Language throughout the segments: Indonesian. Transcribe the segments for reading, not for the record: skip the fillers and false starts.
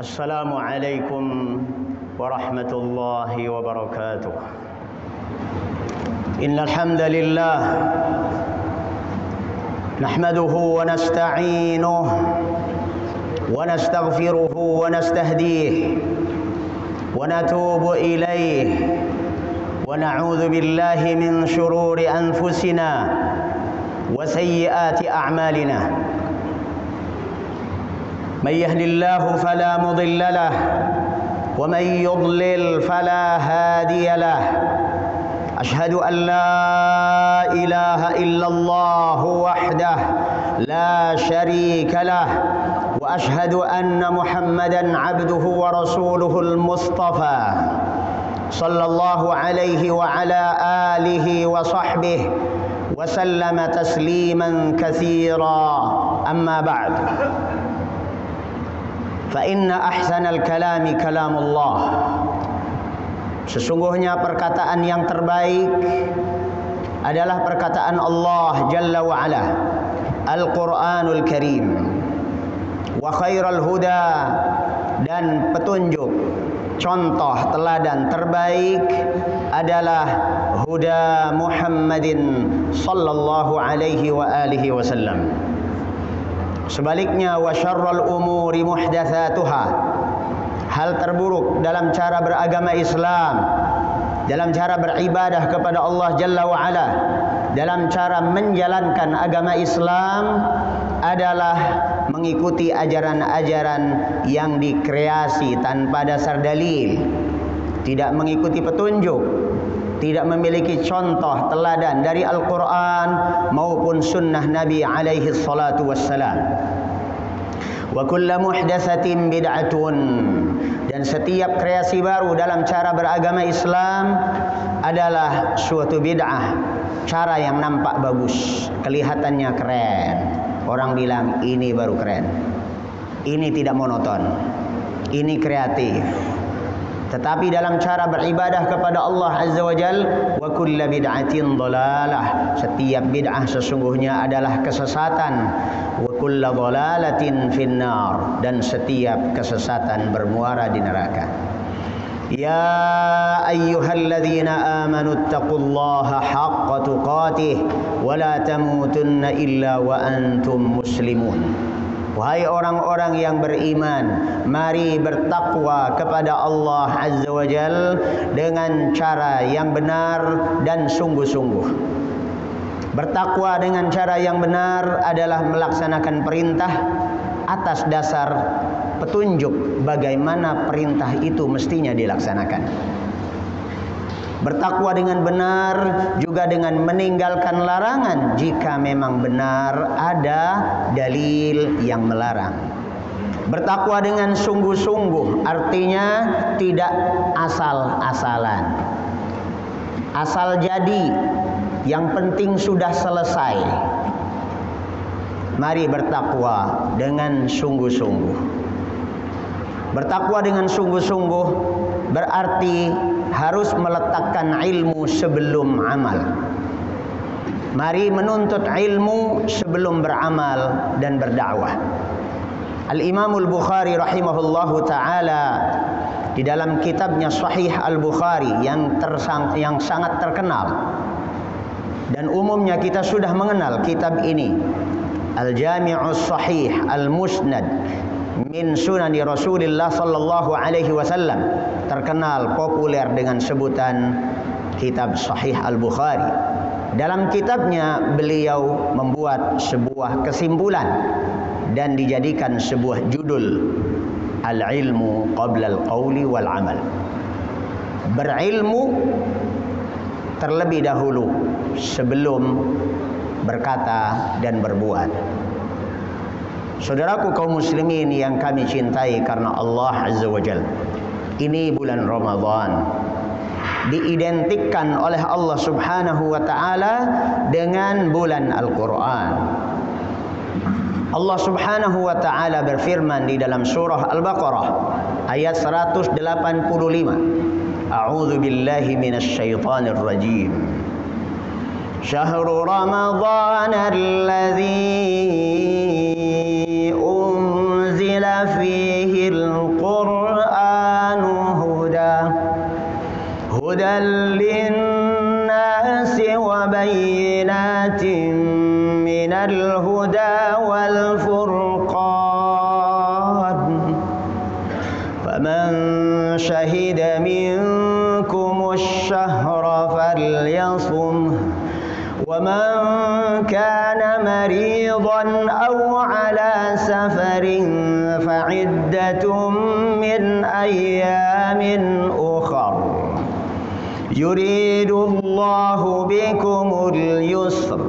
Assalamualaikum warahmatullahi wabarakatuh. Innal hamdalillah nahmaduhu wa nasta'inuhu wa nastaghfiruhu wa nastahdihi wa natubu ilayhi wa na'udzu billahi min shururi anfusina wa sayyiati a'malina. من يهد الله فلا مضل له ومن يضلل فلا هادي له أشهد أن لا إله إلا الله وحده لا شريك له وأشهد أن محمدا عبده ورسوله المصطفى صلى الله عليه وعلى آله وصحبه وسلم تسليما كثيرا أما بعد فإن أحسن الكلام كلام الله. Sesungguhnya perkataan yang terbaik adalah perkataan Allah Jalla wa Ala, Al-Quranul Karim. Wa khairal huda, dan petunjuk, contoh teladan terbaik adalah huda Muhammadin sallallahu alaihi wa alihi wasallam. Sebaliknya, wa syarrul umuri muhdatsatuha, hal terburuk dalam cara beragama Islam, dalam cara beribadah kepada Allah Jalla wa Ala, dalam cara menjalankan agama Islam adalah mengikuti ajaran-ajaran yang dikreasi tanpa dasar dalil, tidak mengikuti petunjuk, tidak memiliki contoh teladan dari Al-Quran maupun sunnah Nabi alaihi salatu wassalam. Wa kullu muhdatsatin bid'atun, dan setiap kreasi baru dalam cara beragama Islam adalah suatu bid'ah, cara yang nampak bagus, kelihatannya keren. Orang bilang ini baru keren, ini tidak monoton, ini kreatif. Tetapi dalam cara beribadah kepada Allah Azza wa Jal, wa kullu bid'atin dhalalah, setiap bid'ah sesungguhnya adalah kesesatan. Wa kullu dhalalatin finnar, dan setiap kesesatan bermuara di neraka. Ya ayyuhalladzina amanu taqullaha haqqa tuqatih wa la tamutunna illa wa antum muslimun. Wahai orang-orang yang beriman, mari bertakwa kepada Allah Azza wa Jal dengan cara yang benar dan sungguh-sungguh. Bertakwa dengan cara yang benar adalah melaksanakan perintah atas dasar petunjuk bagaimana perintah itu mestinya dilaksanakan. Bertakwa dengan benar juga dengan meninggalkan larangan jika memang benar ada dalil yang melarang. Bertakwa dengan sungguh-sungguh artinya tidak asal-asalan, asal jadi, yang penting sudah selesai. Mari bertakwa dengan sungguh-sungguh. Bertakwa dengan sungguh-sungguh berarti harus meletakkan ilmu sebelum amal. Mari menuntut ilmu sebelum beramal dan berdakwah. Al-Imam Al-Bukhari rahimahullahu ta'ala di dalam kitabnya Sahih Al-Bukhari yang sangat terkenal, dan umumnya kita sudah mengenal kitab ini, Al-Jami'us Sahih Al-Musnad min sunani Rasulillah sallallahu alaihi wasallam, terkenal populer dengan sebutan kitab Sahih Al-Bukhari. Dalam kitabnya beliau membuat sebuah kesimpulan dan dijadikan sebuah judul, Al-ilmu qabla al-qawli wal amal. Berilmu terlebih dahulu sebelum berkata dan berbuat. Saudaraku kaum muslimin yang kami cintai karena Allah Azza wa Jalla, ini bulan Ramadan diidentikan oleh Allah Subhanahu wa taala dengan bulan Al-Quran. Allah Subhanahu wa taala berfirman di dalam surah Al-Baqarah ayat 185. A'udzu billahi minasy syaithanir rajim. Syahrul Ramadan alladzi unzila fihi al-Qur'an للناس وبينات من الهدى والفرقان فمن شهد منكم الشهر فليصمه ومن كان مريضا أو على سفر فعدة من أيام أخر يريد الله بكم اليسر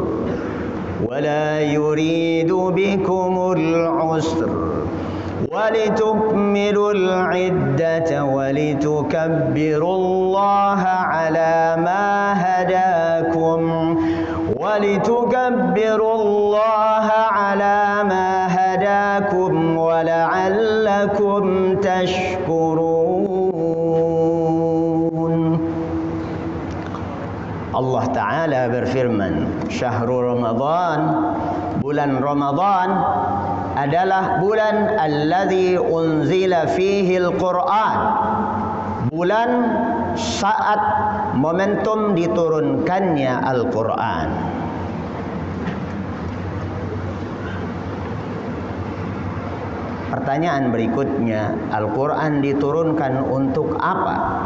ولا يريد بكم العسر ولتكملوا العدة ولتكبروا الله على ما هداكم ولتكبروا الله على ما هداكم ولعلكم تشكرون. Allah Ta'ala berfirman, Syahrul Ramadan, bulan Ramadan adalah bulan alladzi unzila fihi al-Qur'an, bulan saat momentum diturunkannya Al-Qur'an. Pertanyaan berikutnya, Al-Qur'an diturunkan untuk apa?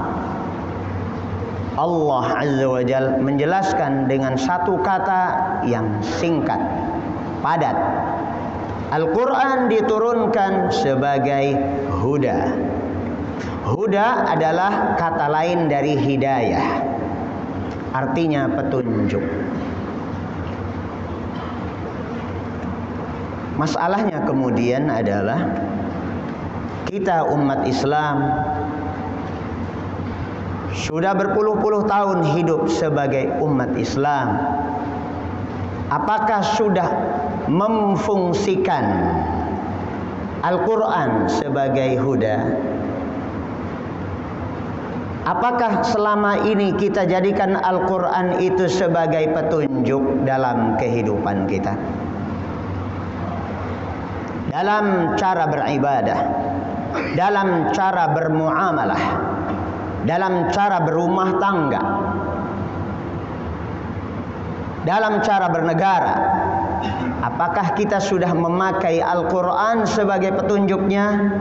Allah Azza wa Jalla menjelaskan dengan satu kata yang singkat, padat. Al-Quran diturunkan sebagai huda. Huda adalah kata lain dari hidayah, artinya petunjuk. Masalahnya kemudian adalah kita umat Islam sudah berpuluh-puluh tahun hidup sebagai umat Islam. Apakah sudah memfungsikan Al-Quran sebagai huda? Apakah selama ini kita jadikan Al-Quran itu sebagai petunjuk dalam kehidupan kita? Dalam cara beribadah, dalam cara bermuamalah, dalam cara berumah tangga, dalam cara bernegara. Apakah kita sudah memakai Al-Quran sebagai petunjuknya?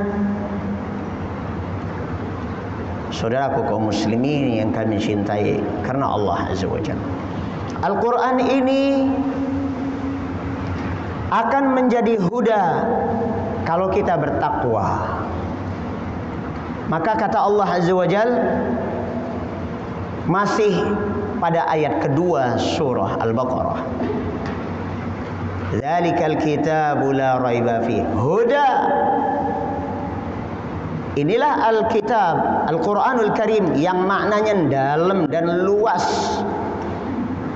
Saudaraku kaum muslimin yang kami cintai karena Allah Azza wa Jalla, Al-Quran ini akan menjadi huda kalau kita bertakwa. Maka kata Allah Azza wa Jalla masih pada ayat kedua surah Al-Baqarah, Dzalikal kitabu la raiba fihi huda. Inilah Alkitab, Al-Quranul Karim yang maknanya dalam dan luas.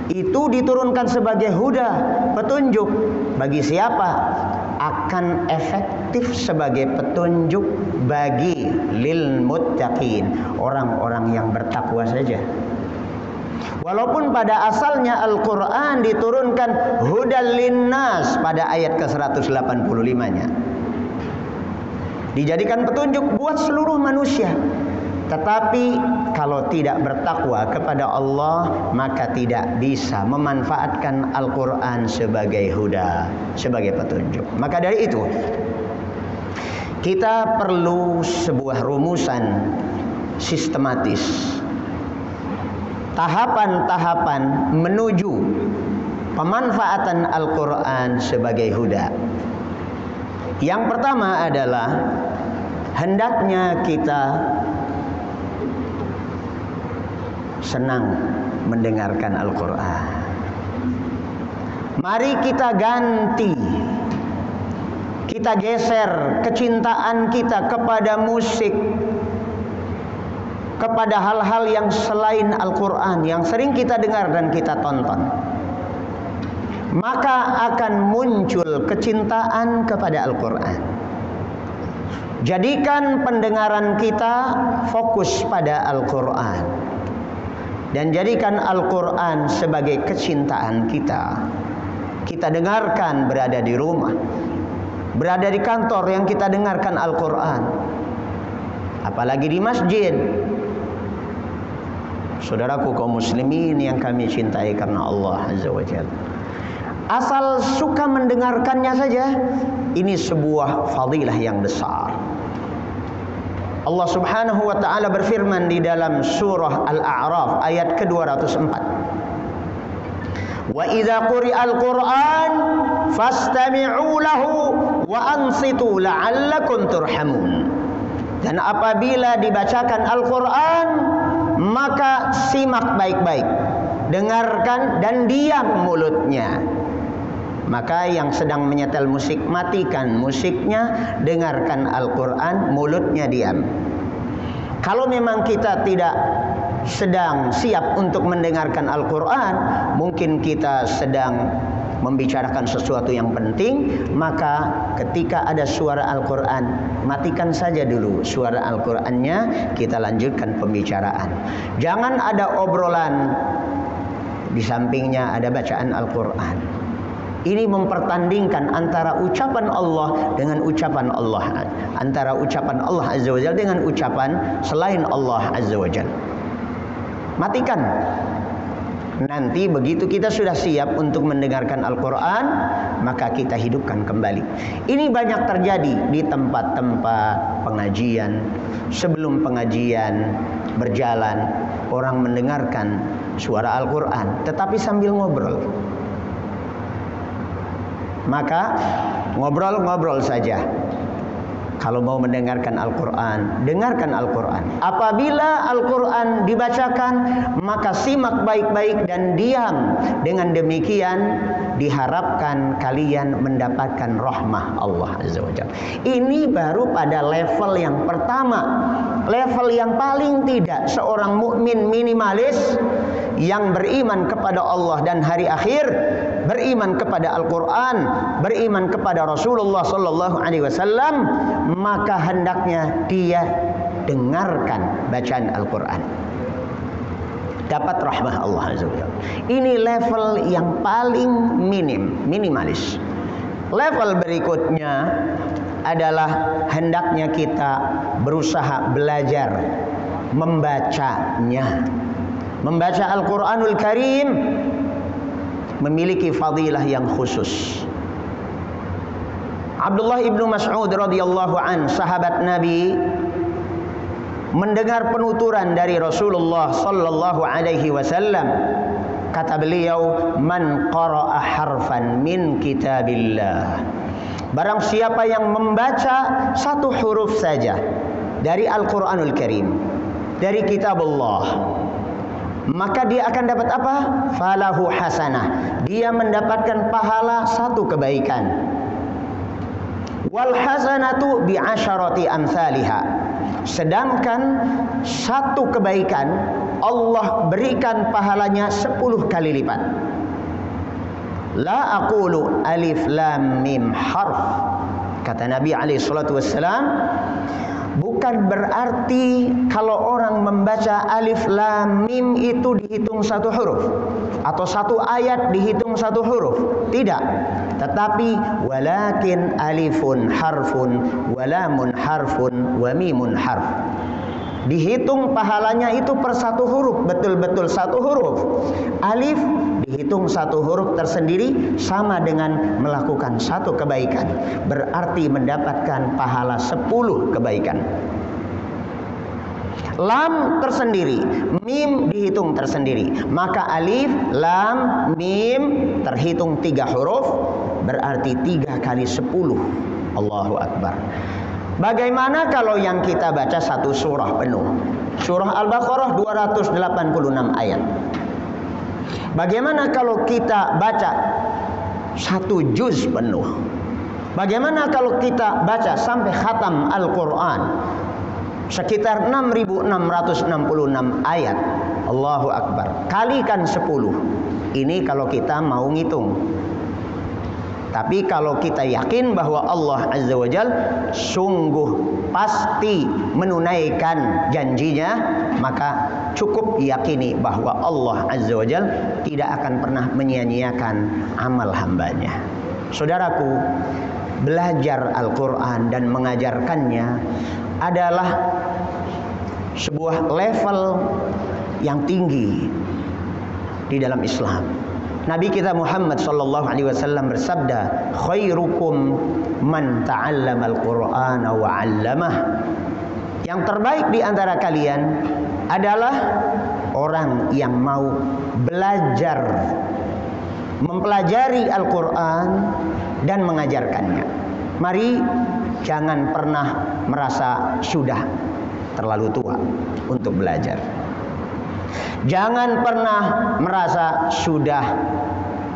Itu diturunkan sebagai huda, petunjuk. Bagi siapa? Akan efektif sebagai petunjuk bagi lil muttaqin, orang-orang yang bertakwa saja. Walaupun pada asalnya Al-Quran diturunkan hudal linnas pada ayat ke-185-nya, dijadikan petunjuk buat seluruh manusia. Tetapi kalau tidak bertakwa kepada Allah, maka tidak bisa memanfaatkan Al-Quran sebagai huda, sebagai petunjuk. Maka dari itu, kita perlu sebuah rumusan sistematis, tahapan-tahapan menuju pemanfaatan Al-Quran sebagai huda. Yang pertama adalah hendaknya kita senang mendengarkan Al-Quran. Mari kita ganti, kita geser kecintaan kita kepada musik, kepada hal-hal yang selain Al-Quran yang sering kita dengar dan kita tonton. Maka akan muncul kecintaan kepada Al-Quran. Jadikan pendengaran kita fokus pada Al-Quran, dan jadikan Al-Quran sebagai kecintaan kita. Kita dengarkan berada di rumah, berada di kantor yang kita dengarkan Al-Quran, apalagi di masjid. Saudaraku kaum muslimin yang kami cintai karena Allah Azza wa Jalla, asal suka mendengarkannya saja, ini sebuah fadilah yang besar. Allah Subhanahu wa taala berfirman di dalam surah Al-A'raf ayat ke-204. Wa idza quri'al Qur'an fastami'u lahu wa ansitu la'allakum turhamun. Dan apabila dibacakan Al-Qur'an, maka simak baik-baik, dengarkan dan diam mulutnya. Maka yang sedang menyetel musik, matikan musiknya, dengarkan Al-Quran, mulutnya diam. Kalau memang kita tidak sedang siap untuk mendengarkan Al-Quran, mungkin kita sedang membicarakan sesuatu yang penting, maka ketika ada suara Al-Quran, matikan saja dulu suara Al-Qurannya, kita lanjutkan pembicaraan. Jangan ada obrolan, di sampingnya ada bacaan Al-Quran. Ini mempertandingkan antara ucapan Allah dengan ucapan Allah, antara ucapan Allah Azza wa Jalla dengan ucapan selain Allah Azza wa Jalla. Matikan. Nanti begitu kita sudah siap untuk mendengarkan Al-Quran, maka kita hidupkan kembali. Ini banyak terjadi di tempat-tempat pengajian. Sebelum pengajian berjalan, orang mendengarkan suara Al-Quran, tetapi sambil ngobrol. Maka ngobrol-ngobrol saja. Kalau mau mendengarkan Al-Quran, dengarkan Al-Quran. Apabila Al-Quran dibacakan, maka simak baik-baik dan diam. Dengan demikian diharapkan kalian mendapatkan rahmah Allah Azza wa Jalla. Ini baru pada level yang pertama. Level yang paling tidak, seorang mukmin minimalis yang beriman kepada Allah dan hari akhir, beriman kepada Al-Quran, beriman kepada Rasulullah Sallallahu Alaihi Wasallam, maka hendaknya dia dengarkan bacaan Al-Quran, dapat rahmah Allah Azza wa Jalla. Ini level yang paling minimalis. Level berikutnya adalah hendaknya kita berusaha belajar membacanya. Membaca Al-Quranul Karim memiliki fadilah yang khusus. Abdullah ibnu Mas'ud radhiyallahu an, sahabat Nabi, mendengar penuturan dari Rasulullah sallallahu alaihi wasallam. Kata beliau, "Man qara'a harfan min kitabillah." Barang siapa yang membaca satu huruf saja dari Al-Quranul Karim, dari kitab Allah, maka dia akan dapat apa? Falahu hasanah. Dia mendapatkan pahala satu kebaikan. Wal hasanatu bi asyarati amsalha. Sedangkan satu kebaikan Allah berikan pahalanya 10 kali lipat. La aqulu alif lam mim harf. Kata Nabi alaihi salatu wassalam, bukan berarti kalau orang membaca alif lam mim itu dihitung satu huruf, atau satu ayat dihitung satu huruf. Tidak. Tetapi walakin alifun harfun, walamun harfun, wa mimun harf. Dihitung pahalanya itu per satu huruf, betul-betul satu huruf. Alif dihitung satu huruf tersendiri sama dengan melakukan satu kebaikan. Berarti mendapatkan pahala 10 kebaikan. Lam tersendiri, mim dihitung tersendiri. Maka alif, lam, mim terhitung 3 huruf, berarti 3 kali 10. Allahu Akbar. Bagaimana kalau yang kita baca satu surah penuh? Surah Al-Baqarah 286 ayat. Bagaimana kalau kita baca satu juz penuh? Bagaimana kalau kita baca sampai khatam Al-Quran? Sekitar 6.666 ayat. Allahu Akbar. Kalikan 10. Ini kalau kita mau ngitung. Tapi kalau kita yakin bahwa Allah Azza wa Jal sungguh pasti menunaikan janjinya, maka cukup yakini bahwa Allah Azza wa Jal tidak akan pernah menyia-nyiakan amal hambanya. Saudaraku, belajar Al-Quran dan mengajarkannya adalah sebuah level yang tinggi di dalam Islam. Nabi kita Muhammad sallallahu alaihi wasallam bersabda, "Khairukum man ta'allama al-Qur'ana wa 'allamah." Yang terbaik di antara kalian adalah orang yang mau belajar, mempelajari Al-Quran dan mengajarkannya. Mari jangan pernah merasa sudah terlalu tua untuk belajar. Jangan pernah merasa sudah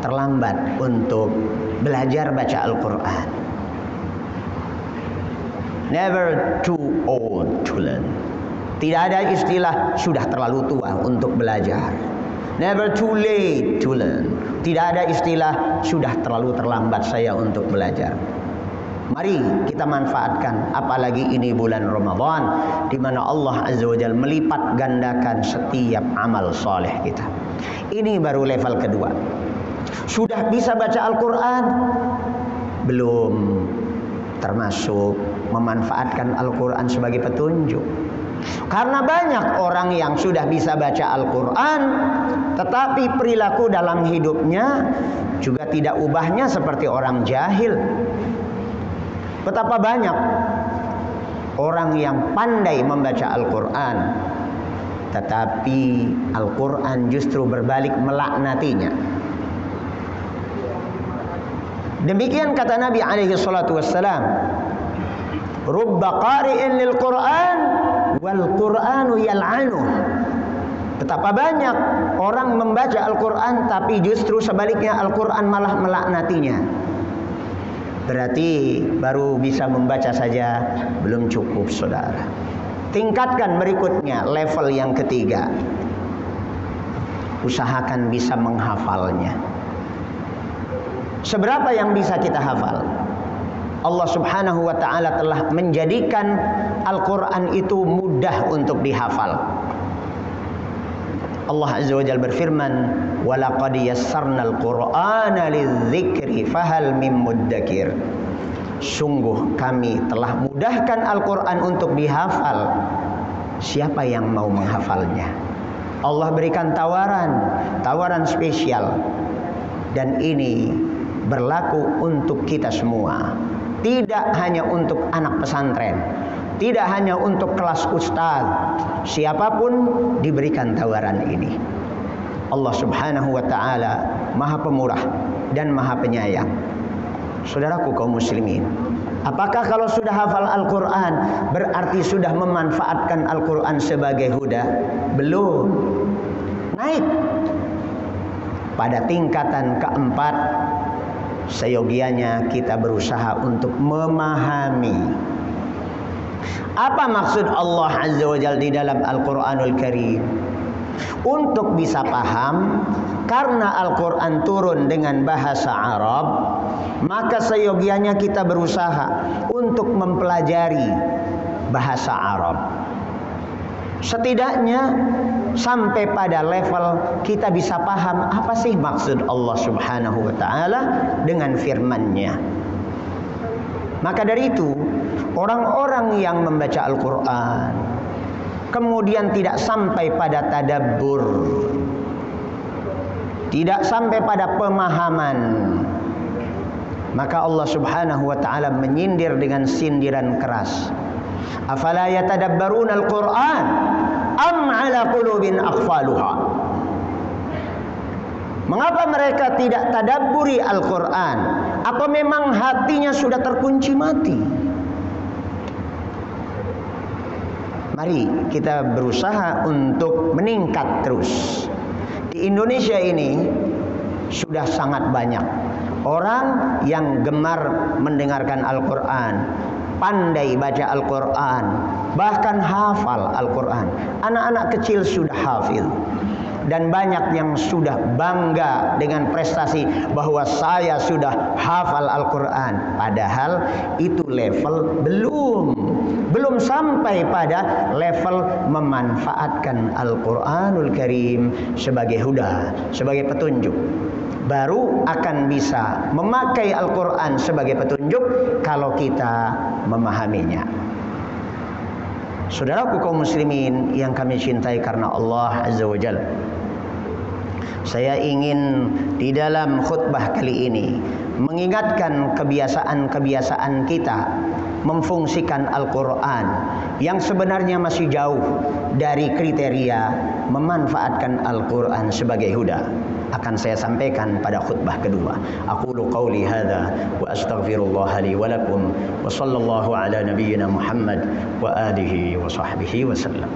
terlambat untuk belajar baca Al-Quran. Never too old to learn. Tidak ada istilah sudah terlalu tua untuk belajar. Never too late to learn. Tidak ada istilah sudah terlalu terlambat saya untuk belajar. Mari kita manfaatkan, apalagi ini bulan Ramadan di mana Allah Azza wa Jalla melipat gandakan setiap amal soleh kita. Ini baru level kedua. Sudah bisa baca Al-Quran? Belum termasuk memanfaatkan Al-Quran sebagai petunjuk. Karena banyak orang yang sudah bisa baca Al-Quran, tetapi perilaku dalam hidupnya juga tidak ubahnya seperti orang jahil. Betapa banyak orang yang pandai membaca Al-Quran, tetapi Al-Quran justru berbalik melaknatinya. Demikian kata Nabi alaihi salatu wassalam, "Rubba qari'in lil Qur'an wal Qur'anu yal'anuh." Betapa banyak orang membaca Al-Quran, tapi justru sebaliknya Al-Quran malah melaknatinya. Berarti baru bisa membaca saja belum cukup, saudara. Tingkatkan berikutnya, level yang ketiga. Usahakan bisa menghafalnya. Seberapa yang bisa kita hafal? Allah Subhanahu wa ta'ala telah menjadikan Al-Quran itu mudah untuk dihafal. Allah Azza wa Jalla berfirman, "Walaqad yassarnal Qur'ana lidzikri fahal mim muddakir." Sungguh kami telah mudahkan Al-Quran untuk dihafal. Siapa yang mau menghafalnya? Allah berikan tawaran spesial. Dan ini berlaku untuk kita semua. Tidak hanya untuk anak pesantren, tidak hanya untuk kelas ustaz. Siapapun diberikan tawaran ini. Allah Subhanahu wa ta'ala Maha Pemurah dan Maha Penyayang. Saudaraku kaum muslimin, apakah kalau sudah hafal Al-Quran berarti sudah memanfaatkan Al-Quran sebagai huda? Belum. Naik pada tingkatan keempat, seyogianya kita berusaha untuk memahami apa maksud Allah Azza wa Jalla di dalam Al-Quranul Karim. Untuk bisa paham, karena Al-Quran turun dengan bahasa Arab, maka seyogianya kita berusaha untuk mempelajari bahasa Arab. Setidaknya sampai pada level kita bisa paham apa sih maksud Allah Subhanahu wa ta'ala dengan firman-Nya. Maka dari itu, orang-orang yang membaca Al-Quran kemudian tidak sampai pada tadabbur, tidak sampai pada pemahaman, maka Allah Subhanahu wa ta'ala menyindir dengan sindiran keras. Afala yatadabbaruna al-Qur'an am ala qulubin aqfaluha. Mengapa mereka tidak tadabburi Al-Quran? Atau memang hatinya sudah terkunci mati? Mari kita berusaha untuk meningkat terus. Di Indonesia ini sudah sangat banyak orang yang gemar mendengarkan Al-Quran, pandai baca Al-Quran, bahkan hafal Al-Quran. Anak-anak kecil sudah hafil. Dan banyak yang sudah bangga dengan prestasi bahwa saya sudah hafal Al-Quran. Padahal itu level belum sampai pada level memanfaatkan Al-Quranul Karim sebagai huda, sebagai petunjuk. Baru akan bisa memakai Al-Quran sebagai petunjuk kalau kita memahaminya. Saudaraku kaum muslimin yang kami cintai karena Allah Azza wa Jalla, saya ingin di dalam khutbah kali ini mengingatkan kebiasaan-kebiasaan kita memfungsikan Al-Quran yang sebenarnya masih jauh dari kriteria memanfaatkan Al-Quran sebagai huda. Akan saya sampaikan pada khutbah kedua. Aqulu qawli hadza wa astaghfirullah li wa lakum wa sallallahu ala nabiyyina Muhammad wa alihi wa sahbihi wa sallam.